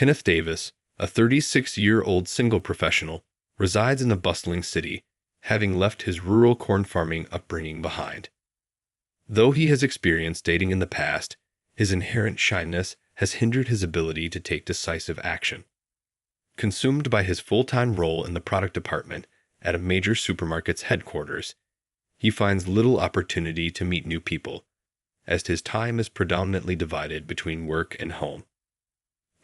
Kenneth Davis, a 36-year-old single professional, resides in a bustling city, having left his rural corn farming upbringing behind. Though he has experienced dating in the past, his inherent shyness has hindered his ability to take decisive action. Consumed by his full-time role in the product department at a major supermarket's headquarters, he finds little opportunity to meet new people, as his time is predominantly divided between work and home.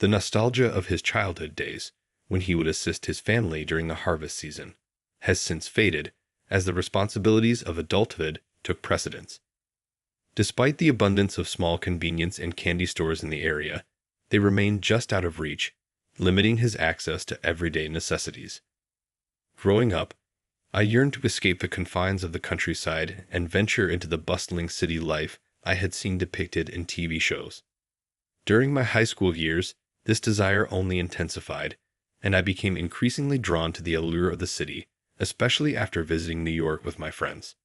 The nostalgia of his childhood days, when he would assist his family during the harvest season, has since faded as the responsibilities of adulthood took precedence. Despite the abundance of small convenience and candy stores in the area, they remain just out of reach, limiting his access to everyday necessities. Growing up, I yearned to escape the confines of the countryside and venture into the bustling city life I had seen depicted in TV shows. During my high school years, this desire only intensified, and I became increasingly drawn to the allure of the city, especially after visiting New York with my friends.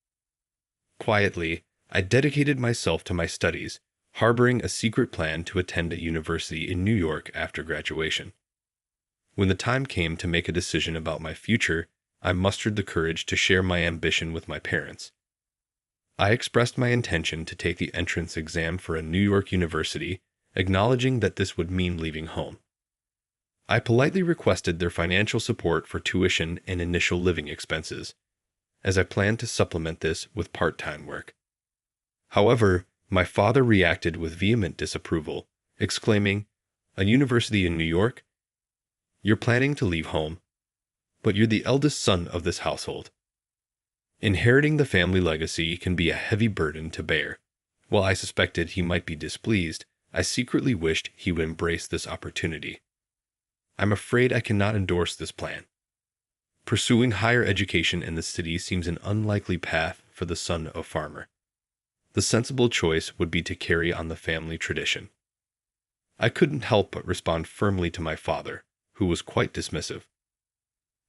Quietly, I dedicated myself to my studies, harboring a secret plan to attend a university in New York after graduation. When the time came to make a decision about my future, I mustered the courage to share my ambition with my parents. I expressed my intention to take the entrance exam for a New York university, acknowledging that this would mean leaving home. I politely requested their financial support for tuition and initial living expenses, as I planned to supplement this with part-time work. However, my father reacted with vehement disapproval, exclaiming, "A university in New York? You're planning to leave home, but you're the eldest son of this household." Inheriting the family legacy can be a heavy burden to bear. While I suspected he might be displeased, I secretly wished he would embrace this opportunity. I'm afraid I cannot endorse this plan. Pursuing higher education in the city seems an unlikely path for the son of a farmer. The sensible choice would be to carry on the family tradition. I couldn't help but respond firmly to my father, who was quite dismissive.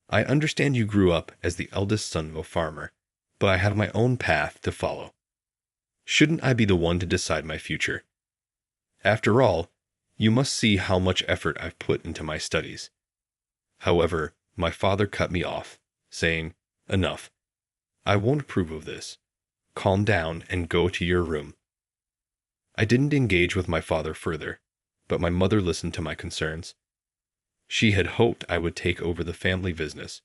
"I understand you grew up as the eldest son of a farmer, but I have my own path to follow. Shouldn't I be the one to decide my future? After all, you must see how much effort I've put into my studies." However, my father cut me off, saying, "Enough. I won't approve of this. Calm down and go to your room." I didn't engage with my father further, but my mother listened to my concerns. She had hoped I would take over the family business,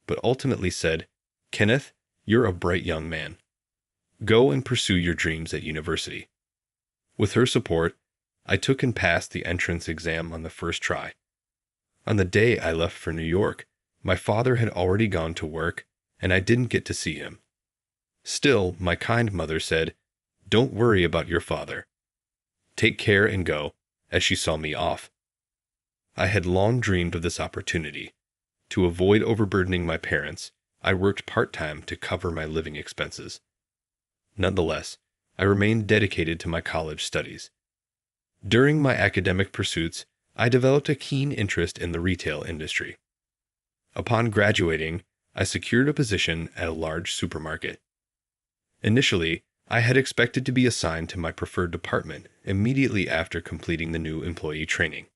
but ultimately said, "Kenneth, you're a bright young man. Go and pursue your dreams at university." With her support, I took and passed the entrance exam on the first try. On the day I left for New York, my father had already gone to work, and I didn't get to see him. Still, my kind mother said, "Don't worry about your father. Take care and go," as she saw me off. I had long dreamed of this opportunity. To avoid overburdening my parents, I worked part-time to cover my living expenses. Nonetheless, I remained dedicated to my college studies. During my academic pursuits, I developed a keen interest in the retail industry. Upon graduating, I secured a position at a large supermarket. Initially, I had expected to be assigned to my preferred department immediately after completing the new employee training.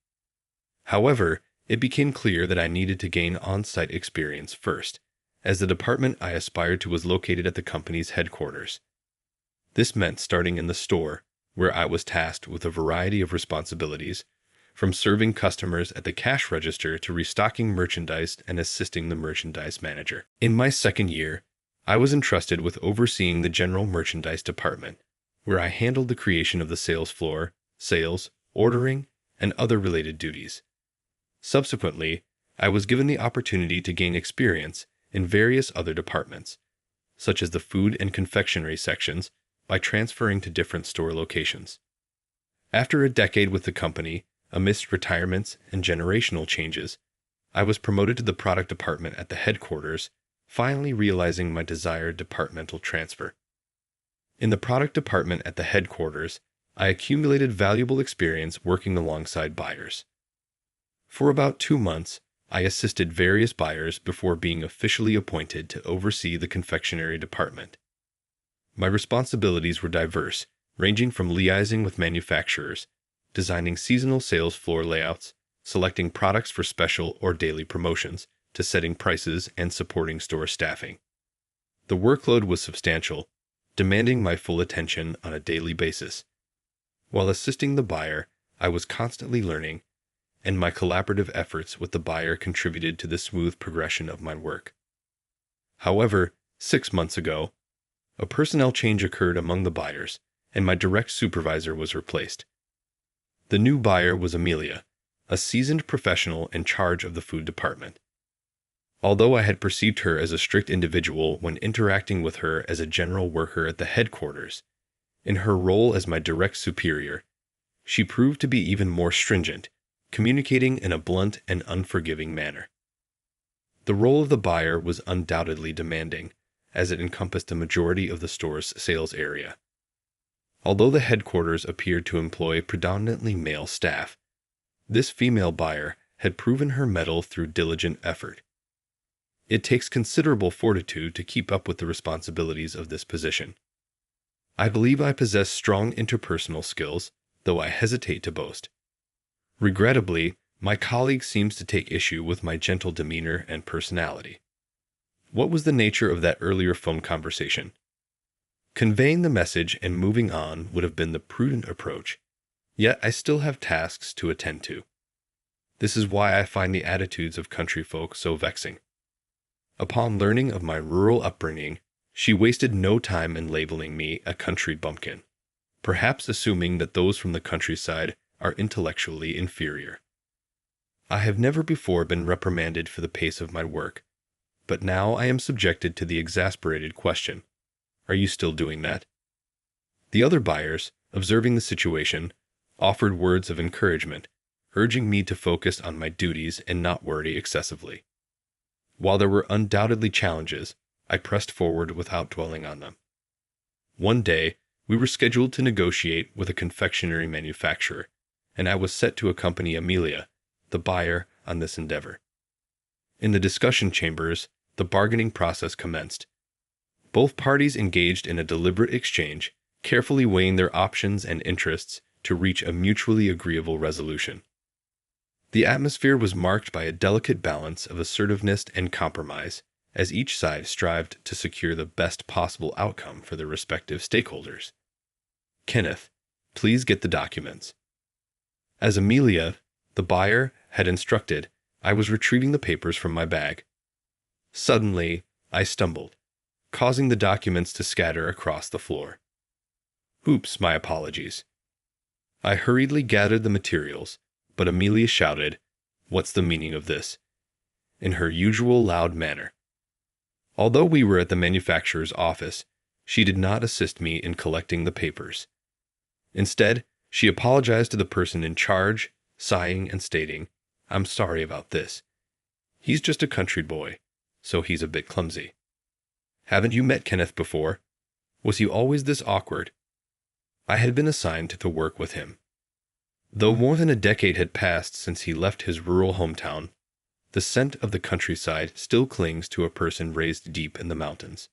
However, it became clear that I needed to gain on-site experience first, as the department I aspired to was located at the company's headquarters. This meant starting in the store, where I was tasked with a variety of responsibilities, from serving customers at the cash register to restocking merchandise and assisting the merchandise manager. In my second year, I was entrusted with overseeing the general merchandise department, where I handled the creation of the sales floor, sales, ordering, and other related duties. Subsequently, I was given the opportunity to gain experience in various other departments, such as the food and confectionery sections, by transferring to different store locations. After a decade with the company, amidst retirements and generational changes, I was promoted to the product department at the headquarters, finally realizing my desired departmental transfer. In the product department at the headquarters, I accumulated valuable experience working alongside buyers. For about 2 months, I assisted various buyers before being officially appointed to oversee the confectionery department. My responsibilities were diverse, ranging from liaising with manufacturers, designing seasonal sales floor layouts, selecting products for special or daily promotions, to setting prices and supporting store staffing. The workload was substantial, demanding my full attention on a daily basis. While assisting the buyer, I was constantly learning, and my collaborative efforts with the buyer contributed to the smooth progression of my work. However, 6 months ago, a personnel change occurred among the buyers, and my direct supervisor was replaced. The new buyer was Amelia, a seasoned professional in charge of the food department. Although I had perceived her as a strict individual when interacting with her as a general worker at the headquarters, in her role as my direct superior, she proved to be even more stringent, communicating in a blunt and unforgiving manner. The role of the buyer was undoubtedly demanding, as it encompassed a majority of the store's sales area. Although the headquarters appeared to employ predominantly male staff, this female buyer had proven her mettle through diligent effort. It takes considerable fortitude to keep up with the responsibilities of this position. I believe I possess strong interpersonal skills, though I hesitate to boast. Regrettably, my colleague seems to take issue with my gentle demeanor and personality. What was the nature of that earlier phone conversation? Conveying the message and moving on would have been the prudent approach, yet I still have tasks to attend to. This is why I find the attitudes of country folk so vexing. Upon learning of my rural upbringing, she wasted no time in labeling me a country bumpkin, perhaps assuming that those from the countryside are intellectually inferior. I have never before been reprimanded for the pace of my work, but now I am subjected to the exasperated question, "Are you still doing that?" The other buyers, observing the situation, offered words of encouragement, urging me to focus on my duties and not worry excessively. While there were undoubtedly challenges, I pressed forward without dwelling on them. One day, we were scheduled to negotiate with a confectionery manufacturer, and I was set to accompany Amelia, the buyer, on this endeavor. In the discussion chambers, the bargaining process commenced. Both parties engaged in a deliberate exchange, carefully weighing their options and interests to reach a mutually agreeable resolution. The atmosphere was marked by a delicate balance of assertiveness and compromise, as each side strived to secure the best possible outcome for their respective stakeholders. "Kenneth, please get the documents." As Amelia, the buyer, had instructed, I was retrieving the papers from my bag. Suddenly, I stumbled, causing the documents to scatter across the floor. Oops, my apologies. I hurriedly gathered the materials, but Amelia shouted, "What's the meaning of this?" in her usual loud manner. Although we were at the manufacturer's office, she did not assist me in collecting the papers. Instead, she apologized to the person in charge, sighing and stating, "I'm sorry about this. He's just a country boy, so he's a bit clumsy. Haven't you met Kenneth before? Was he always this awkward?" I had been assigned to work with him. Though more than a decade had passed since he left his rural hometown, the scent of the countryside still clings to a person raised deep in the mountains.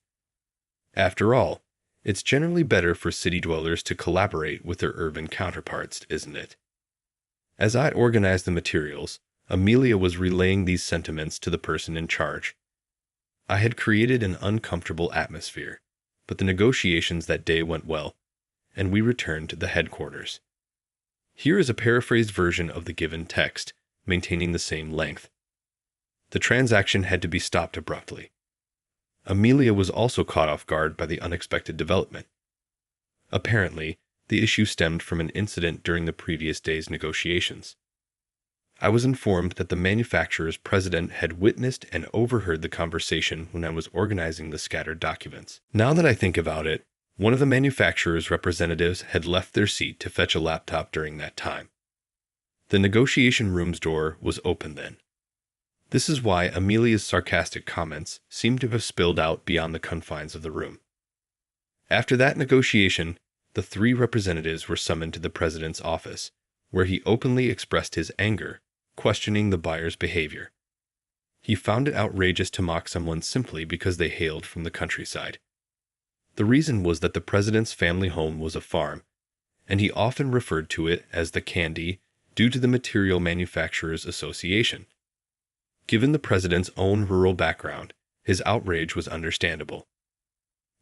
After all, it's generally better for city dwellers to collaborate with their urban counterparts, isn't it? As I organized the materials, Amelia was relaying these sentiments to the person in charge. I had created an uncomfortable atmosphere, but the negotiations that day went well, and we returned to the headquarters. Here is a paraphrased version of the given text, maintaining the same length. The transaction had to be stopped abruptly. Amelia was also caught off guard by the unexpected development. Apparently, the issue stemmed from an incident during the previous day's negotiations. I was informed that the manufacturer's president had witnessed and overheard the conversation when I was organizing the scattered documents. Now that I think about it, one of the manufacturer's representatives had left their seat to fetch a laptop during that time. The negotiation room's door was open then. This is why Amelia's sarcastic comments seemed to have spilled out beyond the confines of the room. After that negotiation, the 3 representatives were summoned to the president's office, where he openly expressed his anger, questioning the buyer's behavior. He found it outrageous to mock someone simply because they hailed from the countryside. The reason was that the president's family home was a farm, and he often referred to it as the candy due to the Material Manufacturers Association. Given the president's own rural background, his outrage was understandable.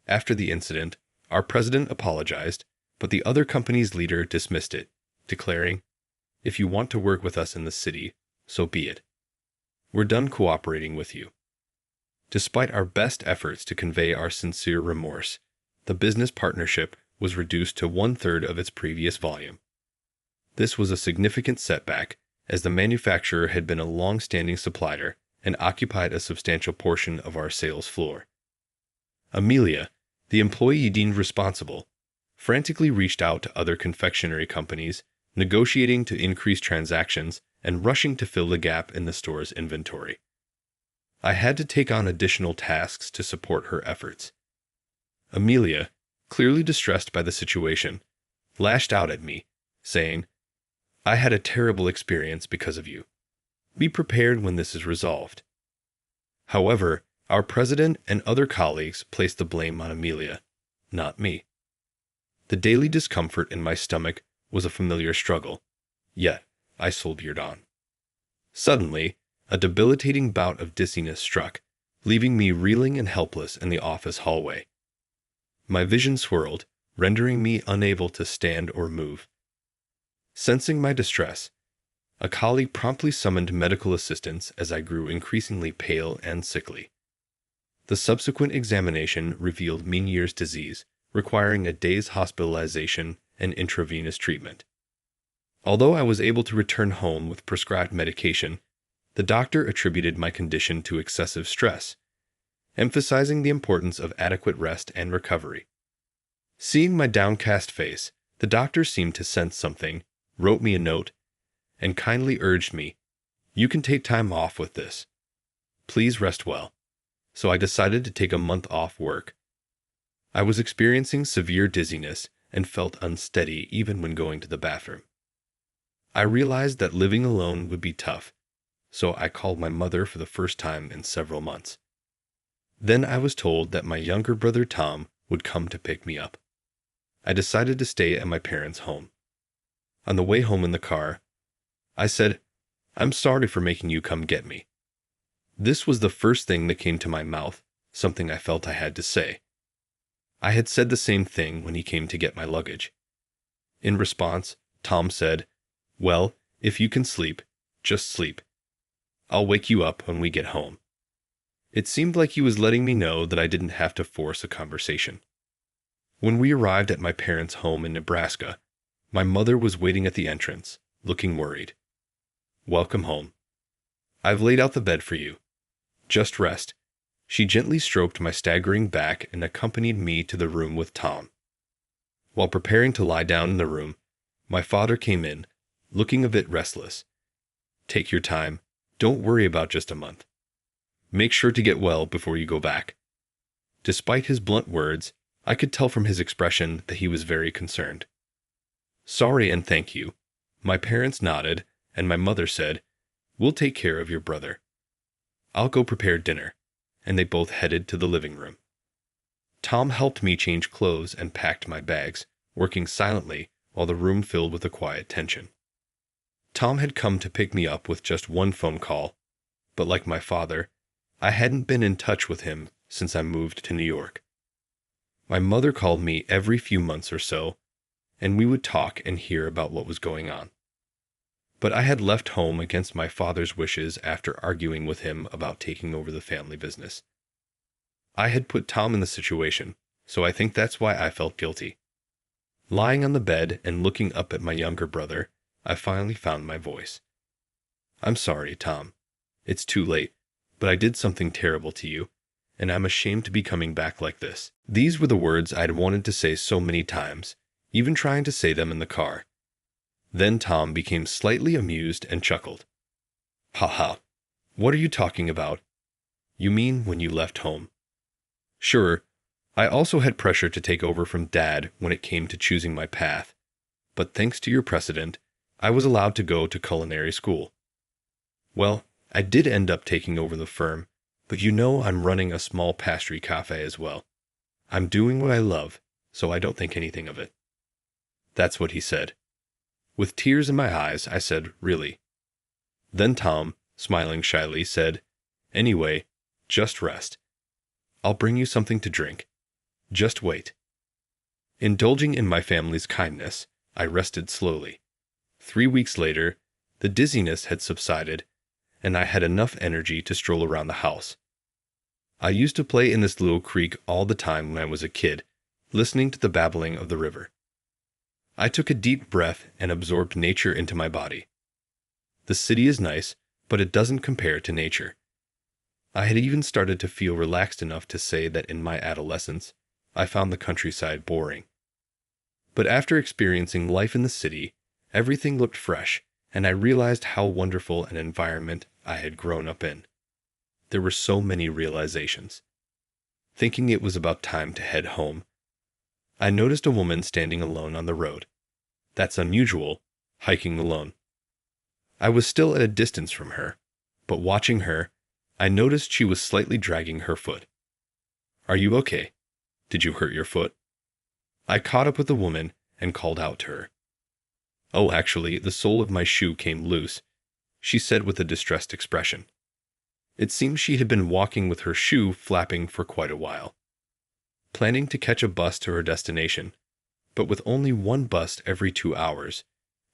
After the incident, our president apologized, but the other company's leader dismissed it, declaring, "If you want to work with us in the city, so be it. We're done cooperating with you." Despite our best efforts to convey our sincere remorse, the business partnership was reduced to 1/3 of its previous volume. This was a significant setback, as the manufacturer had been a long-standing supplier and occupied a substantial portion of our sales floor. Amelia, the employee deemed responsible, frantically reached out to other confectionery companies, negotiating to increase transactions and rushing to fill the gap in the store's inventory. I had to take on additional tasks to support her efforts. Amelia, clearly distressed by the situation, lashed out at me, saying, "I had a terrible experience because of you. Be prepared when this is resolved." However, our president and other colleagues placed the blame on Amelia, not me. The daily discomfort in my stomach was a familiar struggle, yet I soldiered on. Suddenly, a debilitating bout of dizziness struck, leaving me reeling and helpless in the office hallway. My vision swirled, rendering me unable to stand or move. Sensing my distress, a colleague promptly summoned medical assistance as I grew increasingly pale and sickly. The subsequent examination revealed Meniere's disease, requiring a day's hospitalization and intravenous treatment. Although I was able to return home with prescribed medication, the doctor attributed my condition to excessive stress, emphasizing the importance of adequate rest and recovery. Seeing my downcast face, the doctor seemed to sense something, wrote me a note, and kindly urged me, "You can take time off with this. Please rest well." So I decided to take a month off work. I was experiencing severe dizziness and felt unsteady even when going to the bathroom. I realized that living alone would be tough, so I called my mother for the first time in several months. Then I was told that my younger brother Tom would come to pick me up. I decided to stay at my parents' home. On the way home in the car, I said, "I'm sorry for making you come get me." This was the first thing that came to my mouth, something I felt I had to say. I had said the same thing when he came to get my luggage. In response, Tom said, "Well, if you can sleep, just sleep. I'll wake you up when we get home." It seemed like he was letting me know that I didn't have to force a conversation. When we arrived at my parents' home in Nebraska, my mother was waiting at the entrance, looking worried. "Welcome home. I've laid out the bed for you. Just rest." She gently stroked my staggering back and accompanied me to the room with Tom. While preparing to lie down in the room, my father came in, looking a bit restless. "Take your time. Don't worry about just a month. Make sure to get well before you go back." Despite his blunt words, I could tell from his expression that he was very concerned. "Sorry and thank you." My parents nodded, and my mother said, "We'll take care of your brother. I'll go prepare dinner," and they both headed to the living room. Tom helped me change clothes and packed my bags, working silently while the room filled with a quiet tension. Tom had come to pick me up with just one phone call, but like my father, I hadn't been in touch with him since I moved to New York. My mother called me every few months or so, and we would talk and hear about what was going on. But I had left home against my father's wishes after arguing with him about taking over the family business. I had put Tom in the situation, so I think that's why I felt guilty. Lying on the bed and looking up at my younger brother, I finally found my voice. "I'm sorry, Tom. It's too late, but I did something terrible to you, and I'm ashamed to be coming back like this." These were the words I'd wanted to say so many times, even trying to say them in the car. Then Tom became slightly amused and chuckled. "Haha, what are you talking about? You mean when you left home?" Sure, I also had pressure to take over from Dad when it came to choosing my path, but thanks to your precedent, I was allowed to go to culinary school. Well, I did end up taking over the firm, but you know I'm running a small pastry cafe as well. I'm doing what I love, so I don't think anything of it. That's what he said. With tears in my eyes, I said, "Really?" Then Tom, smiling shyly, said, "Anyway, just rest. I'll bring you something to drink. Just wait." Indulging in my family's kindness, I rested slowly. 3 weeks later, the dizziness had subsided, and I had enough energy to stroll around the house. I used to play in this little creek all the time when I was a kid, listening to the babbling of the river. I took a deep breath and absorbed nature into my body. The city is nice, but it doesn't compare to nature. I had even started to feel relaxed enough to say that in my adolescence, I found the countryside boring. But after experiencing life in the city, everything looked fresh, and I realized how wonderful an environment I had grown up in. There were so many realizations. Thinking it was about time to head home, I noticed a woman standing alone on the road. That's unusual, hiking alone. I was still at a distance from her, but watching her, I noticed she was slightly dragging her foot. "Are you okay? Did you hurt your foot?" I caught up with the woman and called out to her. "Oh, actually, the sole of my shoe came loose," she said with a distressed expression. It seemed she had been walking with her shoe flapping for quite a while, planning to catch a bus to her destination, but with only one bus every 2 hours,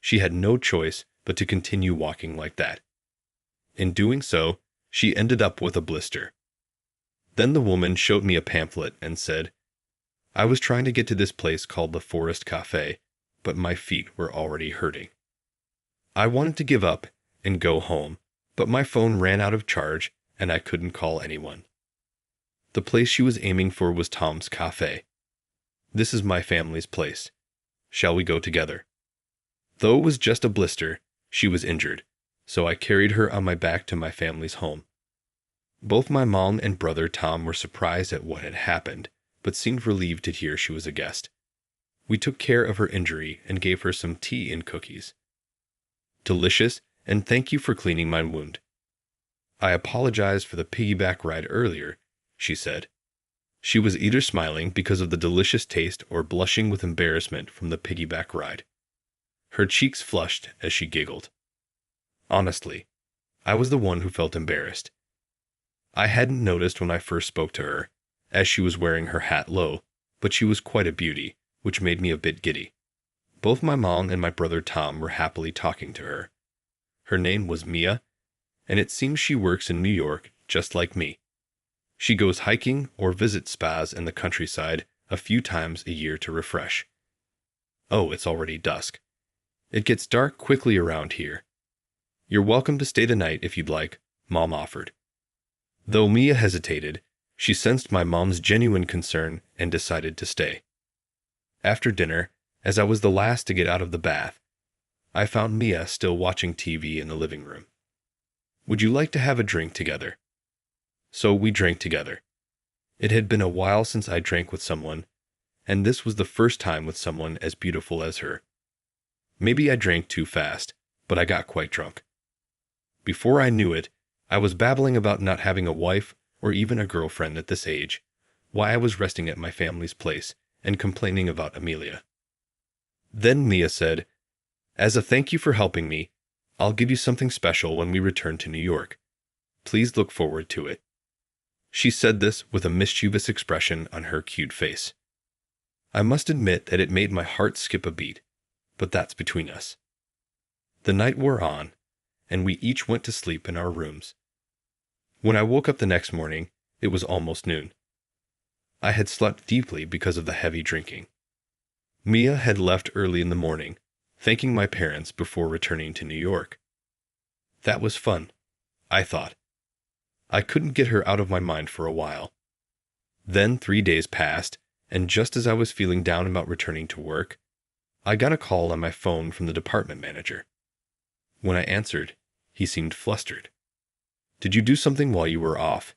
she had no choice but to continue walking like that. In doing so, she ended up with a blister. Then the woman showed me a pamphlet and said, "I was trying to get to this place called the Forest Cafe, but my feet were already hurting." I wanted to give up and go home, but my phone ran out of charge and I couldn't call anyone. The place she was aiming for was Tom's Cafe. "This is my family's place. Shall we go together?" Though it was just a blister, she was injured, so I carried her on my back to my family's home. Both my mom and brother Tom were surprised at what had happened, but seemed relieved to hear she was a guest. We took care of her injury and gave her some tea and cookies. "Delicious, and thank you for cleaning my wound." "I apologized for the piggyback ride earlier," she said. She was either smiling because of the delicious taste or blushing with embarrassment from the piggyback ride. Her cheeks flushed as she giggled. Honestly, I was the one who felt embarrassed. I hadn't noticed when I first spoke to her, as she was wearing her hat low, but she was quite a beauty, which made me a bit giddy. Both my mom and my brother Tom were happily talking to her. Her name was Mia, and it seems she works in New York just like me. She goes hiking or visits spas in the countryside a few times a year to refresh. Oh, it's already dusk. It gets dark quickly around here. "You're welcome to stay the night if you'd like," Mom offered. Though Mia hesitated, she sensed my mom's genuine concern and decided to stay. After dinner, as I was the last to get out of the bath, I found Mia still watching TV in the living room. "Would you like to have a drink together?" So we drank together. It had been a while since I drank with someone, and this was the first time with someone as beautiful as her. Maybe I drank too fast, but I got quite drunk. Before I knew it, I was babbling about not having a wife or even a girlfriend at this age, why I was resting at my family's place, and complaining about Amelia. Then Mia said, "As a thank you for helping me, I'll give you something special when we return to New York. Please look forward to it." She said this with a mischievous expression on her cute face. I must admit that it made my heart skip a beat, but that's between us. The night wore on, and we each went to sleep in our rooms. When I woke up the next morning, it was almost noon. I had slept deeply because of the heavy drinking. Mia had left early in the morning, thanking my parents before returning to New York. That was fun, I thought. I couldn't get her out of my mind for a while. Then 3 days passed, and just as I was feeling down about returning to work, I got a call on my phone from the department manager. When I answered, he seemed flustered. "Did you do something while you were off?"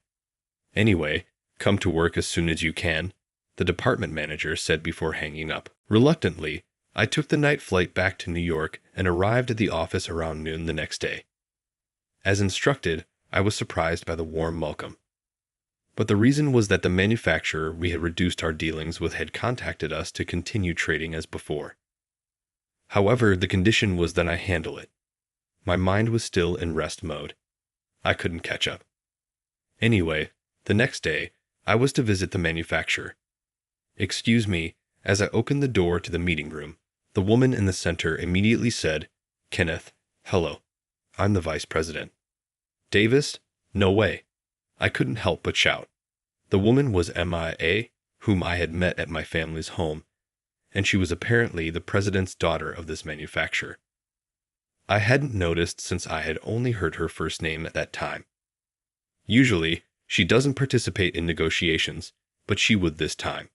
"Anyway, come to work as soon as you can," the department manager said before hanging up. Reluctantly, I took the night flight back to New York and arrived at the office around noon the next day. As instructed, I was surprised by the warm welcome. But the reason was that the manufacturer we had reduced our dealings with had contacted us to continue trading as before. However, the condition was that I handle it. My mind was still in rest mode. I couldn't catch up. Anyway, the next day, I was to visit the manufacturer. "Excuse me," as I opened the door to the meeting room, the woman in the center immediately said, "Kenneth, hello. I'm the vice president." "Davis? No way." I couldn't help but shout. The woman was Mia, whom I had met at my family's home, and she was apparently the president's daughter of this manufacturer. I hadn't noticed since I had only heard her first name at that time. Usually, she doesn't participate in negotiations, but she would this time.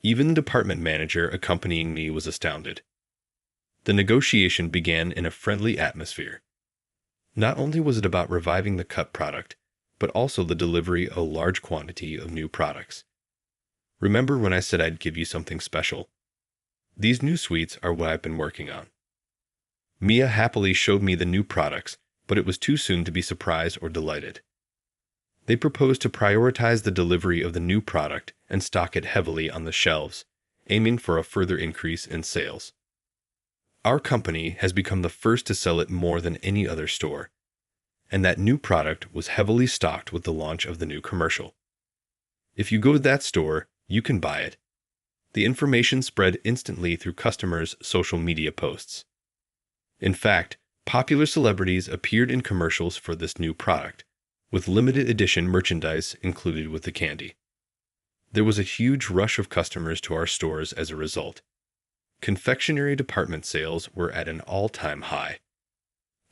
Even the department manager accompanying me was astounded. The negotiation began in a friendly atmosphere. Not only was it about reviving the cut product, but also the delivery of a large quantity of new products. Remember when I said I'd give you something special? These new sweets are what I've been working on. Mia happily showed me the new products, but it was too soon to be surprised or delighted. They proposed to prioritize the delivery of the new product and stock it heavily on the shelves, aiming for a further increase in sales. Our company has become the first to sell it more than any other store, and that new product was heavily stocked with the launch of the new commercial. If you go to that store, you can buy it. The information spread instantly through customers' social media posts. In fact, popular celebrities appeared in commercials for this new product, with limited edition merchandise included with the candy. There was a huge rush of customers to our stores as a result. Confectionery department sales were at an all-time high.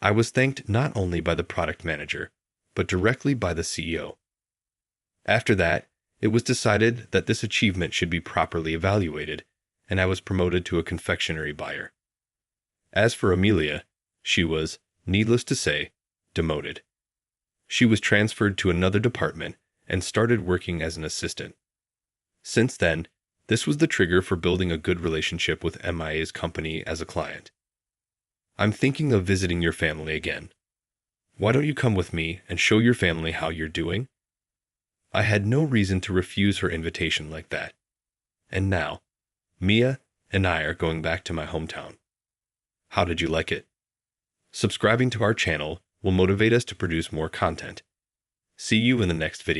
I was thanked not only by the product manager, but directly by the CEO. After that, it was decided that this achievement should be properly evaluated, and I was promoted to a confectionery buyer. As for Amelia, she was, needless to say, demoted. She was transferred to another department and started working as an assistant. Since then, this was the trigger for building a good relationship with Mia's company as a client. "I'm thinking of visiting your family again. Why don't you come with me and show your family how you're doing?" I had no reason to refuse her invitation like that. And now, Mia and I are going back to my hometown. How did you like it? Subscribing to our channel will motivate us to produce more content. See you in the next video.